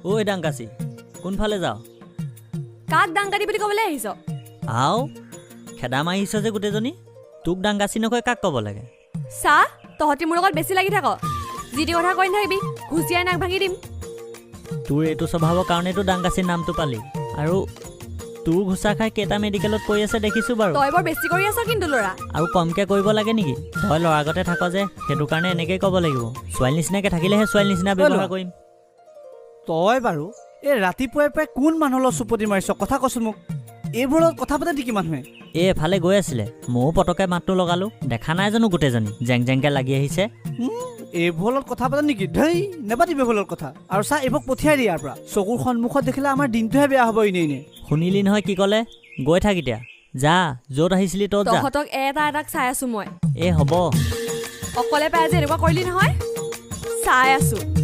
ঐ ডাংকাচি কোনফালে যাও কাক ডাংকাটি বুলি ক'বলৈ আহিছ আও খেদা মাৰিছ যে গোটেইজনী তোক ডাংকাচি নকয় কাক ক'ব লাগে চা তহঁতি মোৰ লগত বেছি লাগি থাক যিটি কথা কৈ নাথাকিবি ঘুচিয়াই নাক ভাঙি দিম তোৰ এইটো স্বভাৱৰ কাৰণেতো ডাংকাচিৰ নামটো পালি আৰু তোৰ ঘুচা খাই কেইটা মেডিকেলত পৰি আছে দেখিছো বাৰু তই বৰ বেছি কৰি আছ কিন্তু ল'ৰা আৰু কমকে কৰিব লাগে নেকি তই ল'ৰা আগতে থাক যে সেইটো কাৰণে এনেকেই ক'ব লাগিব ছোৱালী নিচিনাকে থাকিলেহে ছোৱালী নিচিনা ব্যৱহাৰ কৰিম তই বাৰু এই ৰাতিপুৱাই প্ৰায় কোন মানুহৰ চুপতি মাৰিছ কথা কচোন মোক এইবোৰত কথা পাতে নেকি মানুহে এফালে গৈ আছিলে ময়ো পটকে মাতটো লগালো দেখা নাই জানো গোটেইজনী জেং জেংকে লাগি আহিছে এইবোৰত কথা পাতে নেকি ধেই নেপাতিবি এইবোৰত কথা আৰু চা এইবোৰক পঠিয়াই দিয়া ইয়াৰ পৰা চকুৰ সন্মুখত দেখিলে আমাৰ দিনটোহে বেয়া হ'ব এনেই শুনিলি নহয় কি ক'লে গৈ থাক এতিয়া যা য'ত আহিছিলি তত যা তহঁতক এটাক চাই আছো মই হ'ব অকলে পাই যে এনেকুৱা কৰিলি নহয় চাই আছো